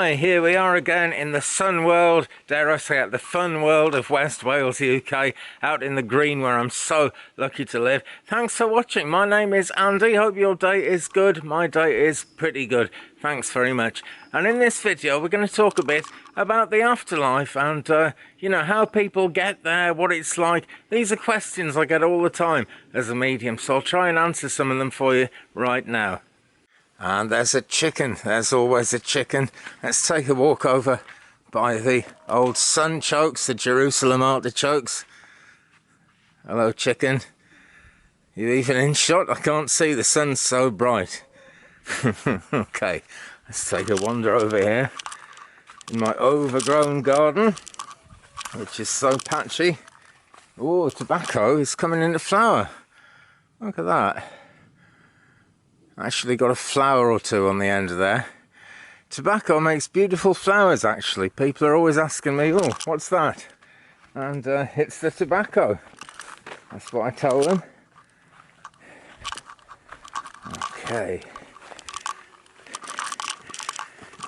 Hi, here we are again in the sun world, dare I say it, the fun world of West Wales, UK, out in the green where I'm so lucky to live. Thanks for watching. My name is Andy. Hope your day is good. My day is pretty good. Thanks very much. And in this video, we're going to talk a bit about the afterlife and, how people get there, what it's like. These are questions I get all the time as a medium, so I'll try and answer some of them for you right now. And there's a chicken. There's always a chicken. Let's take a walk over by the old sunchokes, the Jerusalem artichokes. Hello, chicken. You even in shot? I can't see. The sun's so bright. Okay, let's take a wander over here in my overgrown garden, which is so patchy. Oh, tobacco is coming into flower. Look at that. Actually got a flower or two on the end of there. Tobacco makes beautiful flowers, actually. People are always asking me, oh, what's that? And it's the tobacco. That's what I tell them. Okay.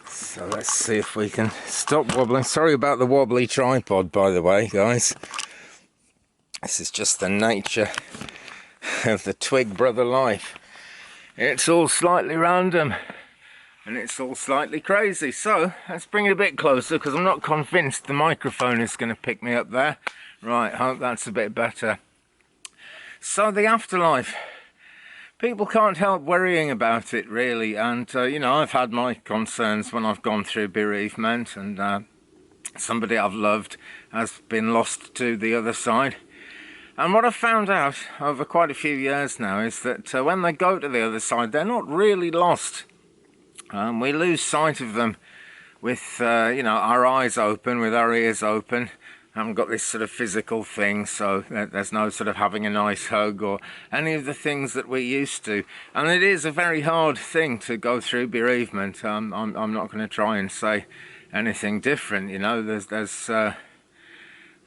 So let's see if we can stop wobbling. Sorry about the wobbly tripod, by the way, guys. This is just the nature of the Twig Brother life. It's all slightly random and it's all slightly crazy. So let's bring it a bit closer because I'm not convinced the microphone is going to pick me up there. Right, hope that's a bit better. So the afterlife. People can't help worrying about it really, and I've had my concerns when I've gone through bereavement and somebody I've loved has been lost to the other side. And what I've found out over quite a few years now is that when they go to the other side, they're not really lost. We lose sight of them with, our eyes open, with our ears open. Haven't got this sort of physical thing, so there's no sort of having a nice hug or any of the things that we're used to. And it is a very hard thing to go through bereavement. I'm not going to try and say anything different,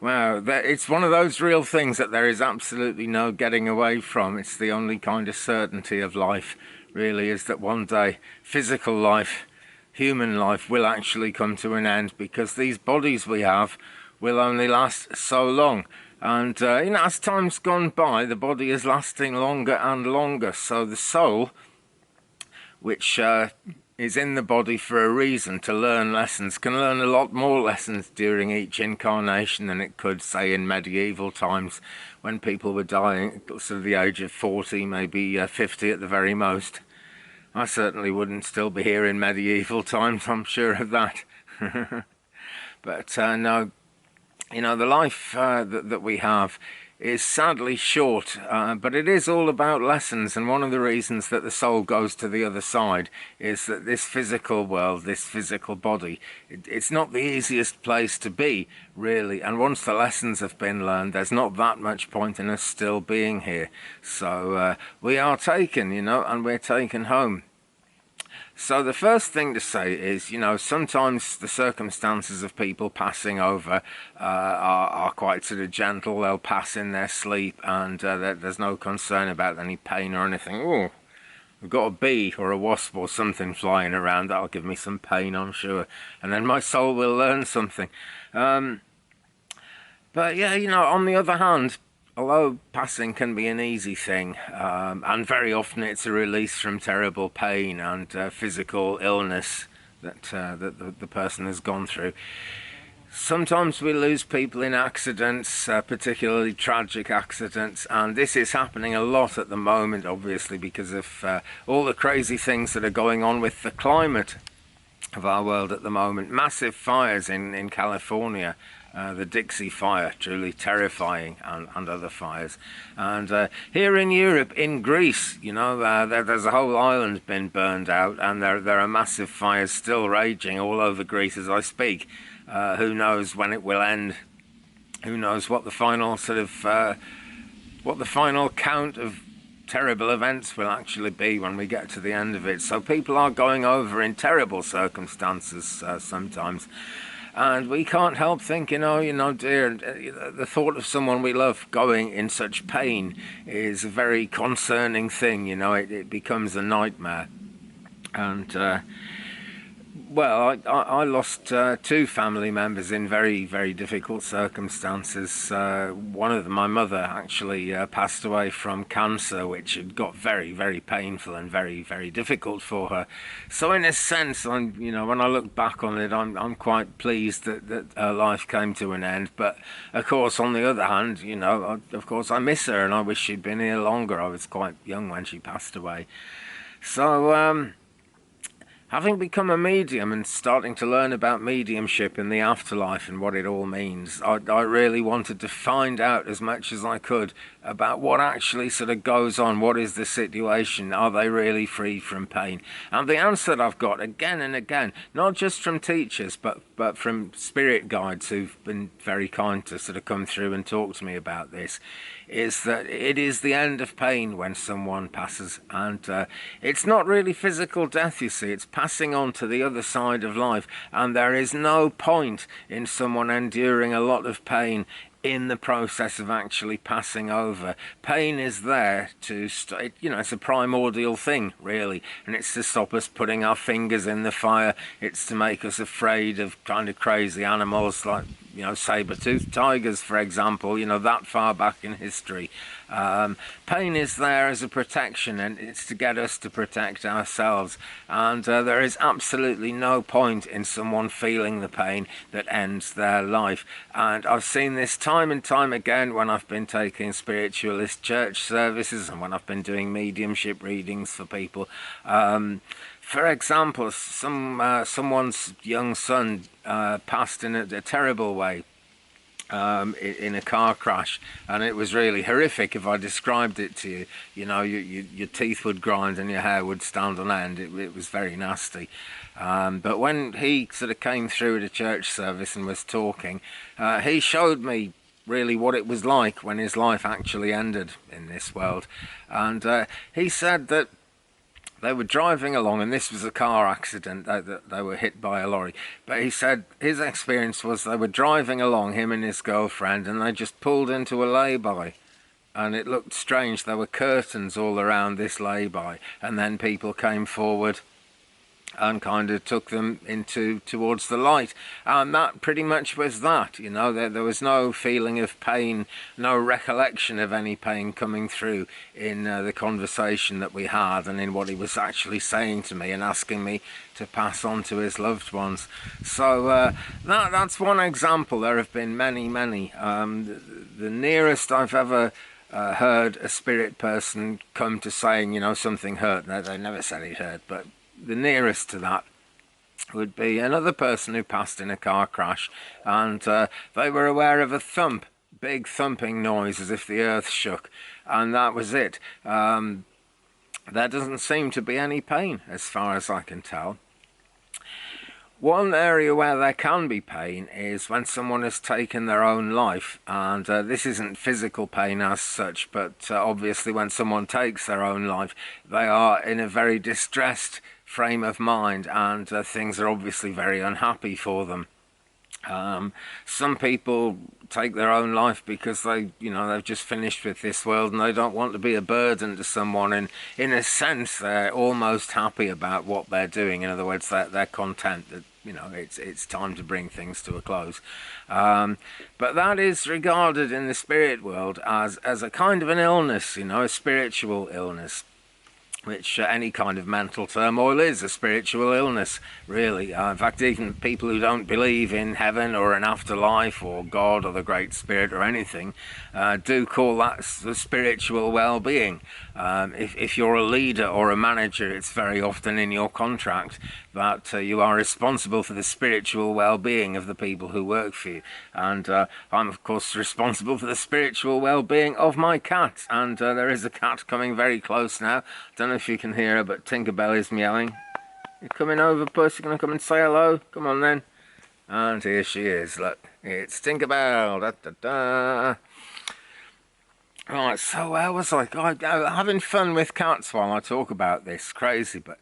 Wow, it's one of those real things that there is absolutely no getting away from. It's the only kind of certainty of life, really, is that one day physical life, human life, will actually come to an end because these bodies we have will only last so long. And, as time's gone by, the body is lasting longer and longer. So the soul, which is in the body for a reason, to learn lessons, can learn a lot more lessons during each incarnation than it could, say, in medieval times when people were dying at sort of the age of 40, maybe 50 at the very most. I certainly wouldn't still be here in medieval times, I'm sure of that. But no, the life that we have is sadly short, but it is all about lessons, and one of the reasons that the soul goes to the other side is that this physical world, this physical body, it's not the easiest place to be, really, and once the lessons have been learned, there's not that much point in us still being here. So we are taken, and we're taken home. So the first thing to say is, sometimes the circumstances of people passing over are quite sort of gentle. They'll pass in their sleep and there's no concern about any pain or anything. Oh, I've got a bee or a wasp or something flying around. That'll give me some pain, I'm sure. And then my soul will learn something. But yeah, on the other hand, although passing can be an easy thing, and very often it's a release from terrible pain and physical illness that the person has gone through, sometimes we lose people in accidents, particularly tragic accidents, and this is happening a lot at the moment, obviously, because of all the crazy things that are going on with the climate of our world at the moment. Massive fires in California. The Dixie Fire, truly terrifying, and other fires. And here in Europe, in Greece, there's a whole island been burned out, and there are massive fires still raging all over Greece as I speak. Who knows when it will end? Who knows what the final final count of terrible events will actually be when we get to the end of it. So people are going over in terrible circumstances sometimes. And we can't help thinking, dear, the thought of someone we love going in such pain is a very concerning thing, it becomes a nightmare. And Well, I lost two family members in very, very difficult circumstances. One of them, my mother, actually passed away from cancer, which had got very, very painful and very, very difficult for her. So, in a sense, when I look back on it, I'm quite pleased that her life came to an end. But of course, on the other hand, of course, I miss her, and I wish she'd been here longer. I was quite young when she passed away. So. Having become a medium and starting to learn about mediumship and the afterlife and what it all means, I really wanted to find out as much as I could about what actually sort of goes on. What is the situation? Are they really free from pain? And the answer that I've got again and again, not just from teachers, but from spirit guides who've been very kind to sort of come through and talk to me about this, is that it is the end of pain when someone passes. And it's not really physical death, you see. It's passing on to the other side of life. And there is no point in someone enduring a lot of pain in the process of actually passing over. Pain is there to, it's a primordial thing, really, and it's to stop us putting our fingers in the fire. It's to make us afraid of kind of crazy animals like, saber-toothed tigers, for example, that far back in history. Pain is there as a protection, and it's to get us to protect ourselves. And there is absolutely no point in someone feeling the pain that ends their life. And I've seen this time and time again when I've been taking spiritualist church services and when I've been doing mediumship readings for people. For example, someone's young son passed in a terrible way. In a car crash, and it was really horrific. If I described it to you, your teeth would grind and your hair would stand on end. It was very nasty. But when he sort of came through at a church service and was talking, he showed me really what it was like when his life actually ended in this world. And he said that they were driving along, and this was a car accident. They were hit by a lorry. But he said his experience was they were driving along, him and his girlfriend, and they just pulled into a lay-by. And it looked strange. There were curtains all around this lay-by. And then people came forward and kind of took them towards the light. And that pretty much was that, there was no feeling of pain, no recollection of any pain coming through in the conversation that we had and in what he was actually saying to me and asking me to pass on to his loved ones. So that's one example. There have been many, many. The nearest I've ever heard a spirit person come to saying, something hurt. No, they never said it hurt, but the nearest to that would be another person who passed in a car crash, and they were aware of a thump, big thumping noise as if the earth shook, and that was it. There doesn't seem to be any pain as far as I can tell. One area where there can be pain is when someone has taken their own life, and this isn't physical pain as such, but obviously when someone takes their own life, they are in a very distressed frame of mind, and things are obviously very unhappy for them. Some people take their own life because they've just finished with this world and they don't want to be a burden to someone, and in a sense they're almost happy about what they're doing. In other words, they're content that it's time to bring things to a close. But that is regarded in the spirit world as a kind of an illness, a spiritual illness, which any kind of mental turmoil is a spiritual illness, really. In fact, even people who don't believe in heaven or an afterlife or God or the Great Spirit or anything do call that the spiritual well-being. If you're a leader or a manager, it's very often in your contract that you are responsible for the spiritual well-being of the people who work for you. And I'm, of course, responsible for the spiritual well-being of my cat. And there is a cat coming very close now. Don't know if you can hear her, but Tinkerbell is meowing. You coming over, Puss? You gonna come and say hello? Come on, then. And here she is. Look, it's Tinkerbell. Da, da, da. Right, so where was I? Having fun with cats while I talk about this. Crazy, but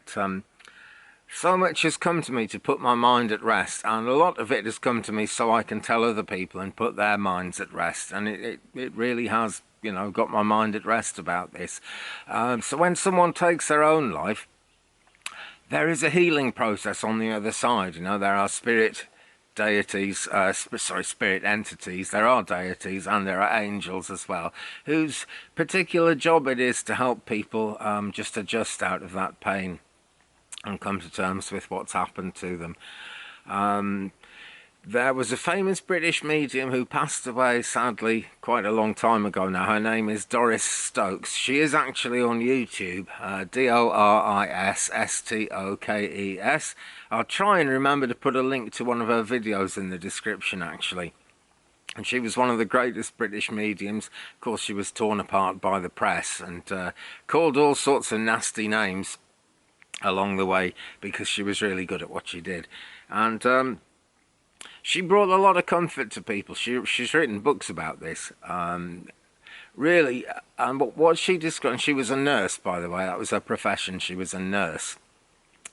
so much has come to me to put my mind at rest, and a lot of it has come to me so I can tell other people and put their minds at rest, and it really has, got my mind at rest about this. So when someone takes their own life, there is a healing process on the other side. You know, there are spirit deities, spirit entities. There are deities and there are angels as well, whose particular job it is to help people just adjust out of that pain and come to terms with what's happened to them. There was a famous British medium who passed away, sadly, quite a long time ago now. Her name is Doris Stokes. She is actually on YouTube, DorisStokes. I'll try and remember to put a link to one of her videos in the description, actually. And she was one of the greatest British mediums. Of course, she was torn apart by the press and called all sorts of nasty names along the way because she was really good at what she did. And she brought a lot of comfort to people. She's written books about this. Really, what she described, she was a nurse, by the way. That was her profession. She was a nurse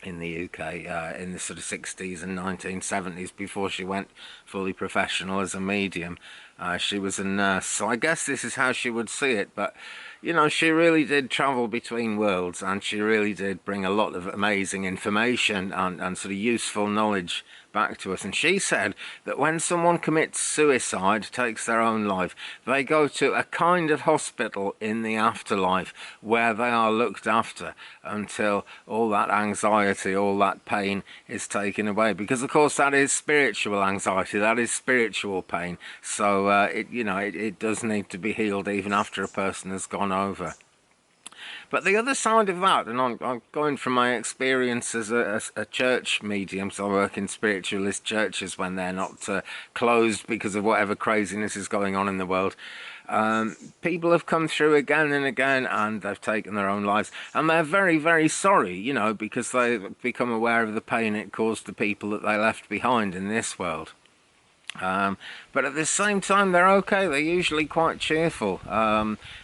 in the UK in the sort of 60s and 1970s, before she went fully professional as a medium. She was a nurse, so I guess this is how she would see it. But you know, she really did travel between worlds, and she really did bring a lot of amazing information and sort of useful knowledge back to us. And she said that when someone commits suicide, takes their own life, they go to a kind of hospital in the afterlife where they are looked after until all that anxiety, all that pain is taken away. Because of course that is spiritual anxiety, that is spiritual pain. So it does need to be healed even after a person has gone over. But the other side of that, and I'm going from my experience as a church medium, so I work in spiritualist churches when they're not closed because of whatever craziness is going on in the world. People have come through again and again, and they've taken their own lives, and they're very, very sorry, you know, because they've become aware of the pain it caused the people that they left behind in this world. But at the same time, they're okay. They're usually quite cheerful.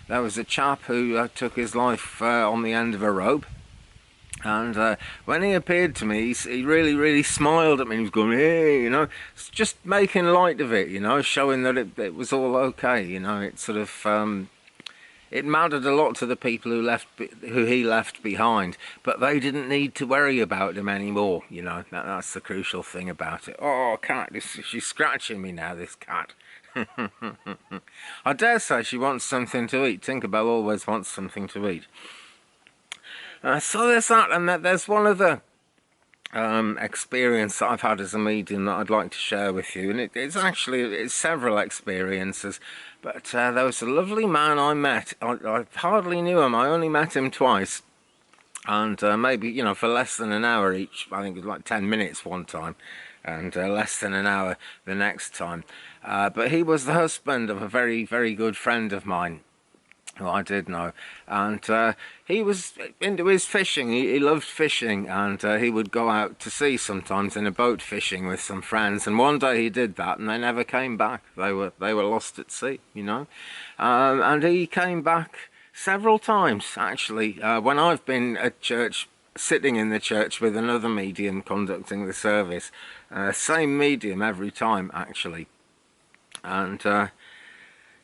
There was a chap who took his life on the end of a rope, and when he appeared to me, he really, really smiled at me. He was going, hey, you know, just making light of it, you know, showing that it was all okay, you know. It sort of it mattered a lot to the people who he left behind, but they didn't need to worry about him anymore. You know, that's the crucial thing about it. Oh, cat! She's scratching me now. This cat. I dare say she wants something to eat. Tinkerbell always wants something to eat. So there's that, and there's one other experience that I've had as a medium that I'd like to share with you, and it's several experiences. But there was a lovely man I met. I hardly knew him. I only met him twice, and maybe, you know, for less than an hour each. I think it was like 10 minutes one time, and less than an hour the next time. But he was the husband of a very, very good friend of mine, who I did know, and he was into his fishing. He loved fishing, and he would go out to sea sometimes in a boat fishing with some friends. And one day he did that, and they never came back. They were lost at sea, you know. And he came back several times, actually. When I've been at church, sitting in the church with another medium conducting the service, same medium every time, actually, and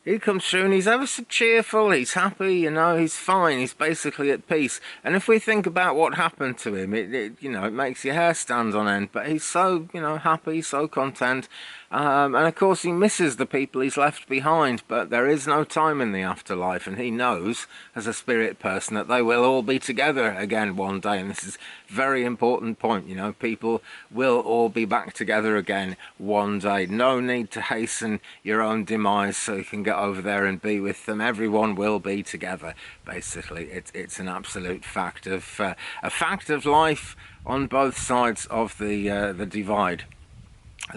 he comes through and he's ever so cheerful, he's happy, you know, he's fine, he's basically at peace. And if we think about what happened to him, it makes your hair stand on end. But he's so, you know, happy, so content. And of course he misses the people he's left behind, but there is no time in the afterlife, and he knows, as a spirit person, that they will all be together again one day. And this is a very important point, you know, people will all be back together again one day. No need to hasten your own demise so you can get over there and be with them. Everyone will be together, basically. It's an absolute fact of life on both sides of the divide.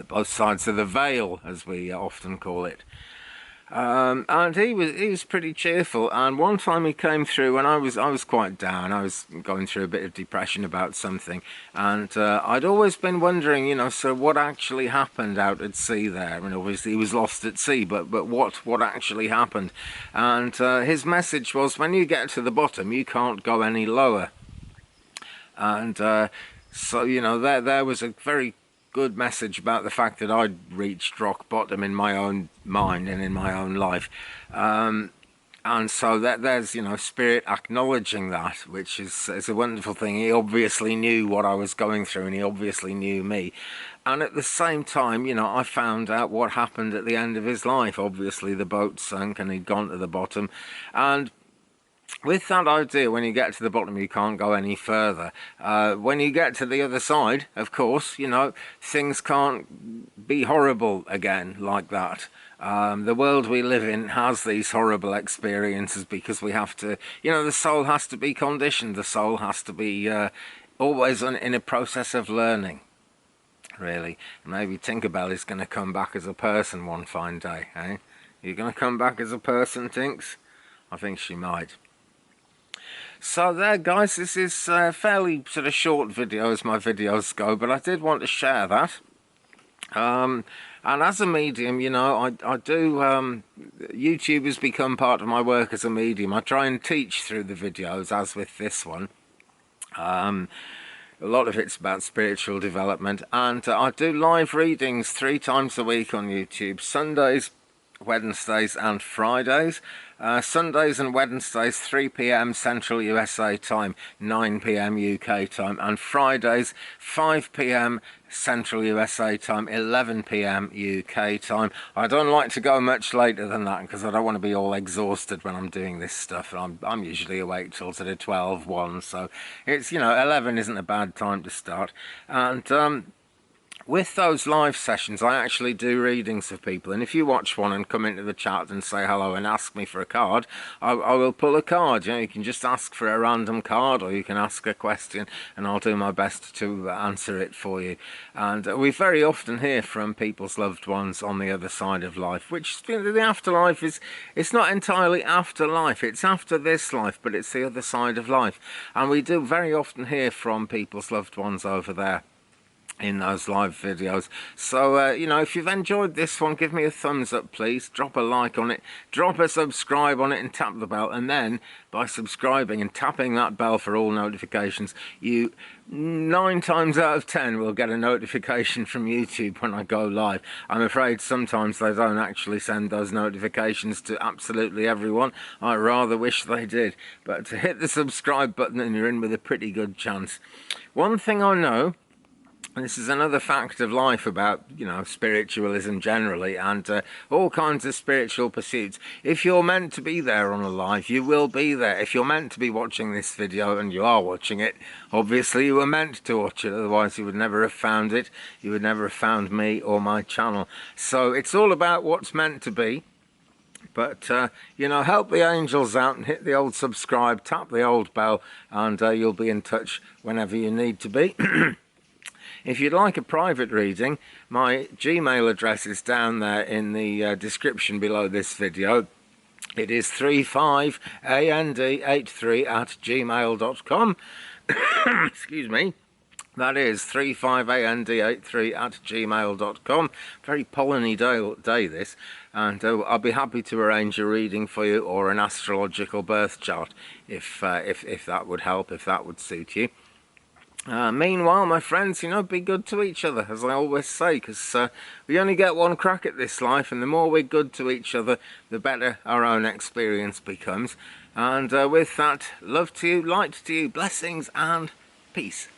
Both sides of the veil, as we often call it. And he was pretty cheerful. And one time he came through when I was quite down. I was going through a bit of depression about something, and I'd always been wondering, you know, so what actually happened out at sea there? I mean, obviously he was lost at sea, but what actually happened? And his message was, when you get to the bottom, you can't go any lower. And so, you know, there was a very good message about the fact that I'd reached rock bottom in my own mind and in my own life. And so there's, you know, spirit acknowledging that, which is a wonderful thing. He obviously knew what I was going through, and he obviously knew me. And at the same time, you know, I found out what happened at the end of his life. Obviously, the boat sunk and he'd gone to the bottom. And with that idea, when you get to the bottom, you can't go any further. When you get to the other side, of course, you know, things can't be horrible again like that. The world we live in has these horrible experiences because we have to, you know, the soul has to be conditioned. The soul has to be always in a process of learning, really. Maybe Tinkerbell is going to come back as a person one fine day, eh? You're going to come back as a person, Tinks? I think she might. So there, guys, this is fairly sort of short video as my videos go, but I did want to share that. And as a medium, you know, I do, YouTube has become part of my work as a medium. I try and teach through the videos, as with this one. A lot of it's about spiritual development, and I do live readings 3 times a week on YouTube, Sundays, Wednesdays and Fridays. Sundays and Wednesdays 3 p.m. Central USA time, 9 p.m. UK time, and Fridays 5 p.m. Central USA time, 11 p.m. UK time. I don't like to go much later than that because I don't want to be all exhausted when I'm doing this stuff. I'm usually awake till sort of 12, 1, so it's, you know, 11 isn't a bad time to start. And with those live sessions, I actually do readings of people, and if you watch one and come into the chat and say hello and ask me for a card, I will pull a card. You know, you can just ask for a random card, or you can ask a question, and I'll do my best to answer it for you. And we very often hear from people's loved ones on the other side of life, which, you know, the afterlife is, it's not entirely afterlife, it's after this life, but it's the other side of life. And we do very often hear from people's loved ones over there in those live videos. So you know, if you've enjoyed this one, give me a thumbs up, please. Drop a like on it, drop a subscribe on it, and tap the bell. And then by subscribing and tapping that bell for all notifications, you 9 times out of 10 will get a notification from YouTube when I go live. I'm afraid sometimes they don't actually send those notifications to absolutely everyone. I rather wish they did, but to hit the subscribe button and you're in with a pretty good chance. One thing I know, and this is another fact of life about, you know, spiritualism generally, and all kinds of spiritual pursuits. If you're meant to be there on a live, you will be there. If you're meant to be watching this video, and you are watching it, obviously you were meant to watch it, otherwise you would never have found it. You would never have found me or my channel. So it's all about what's meant to be. But, you know, help the angels out and hit the old subscribe, tap the old bell, and you'll be in touch whenever you need to be. If you'd like a private reading, my Gmail address is down there in the description below this video. It is 35and83@gmail.com. Excuse me. That is 35and83@gmail.com. Very polleny day this, and I'll be happy to arrange a reading for you, or an astrological birth chart, if that would help, if that would suit you. Meanwhile, my friends, you know, be good to each other, as I always say, because we only get one crack at this life, and the more we're good to each other, the better our own experience becomes. And with that, love to you, light to you, blessings and peace.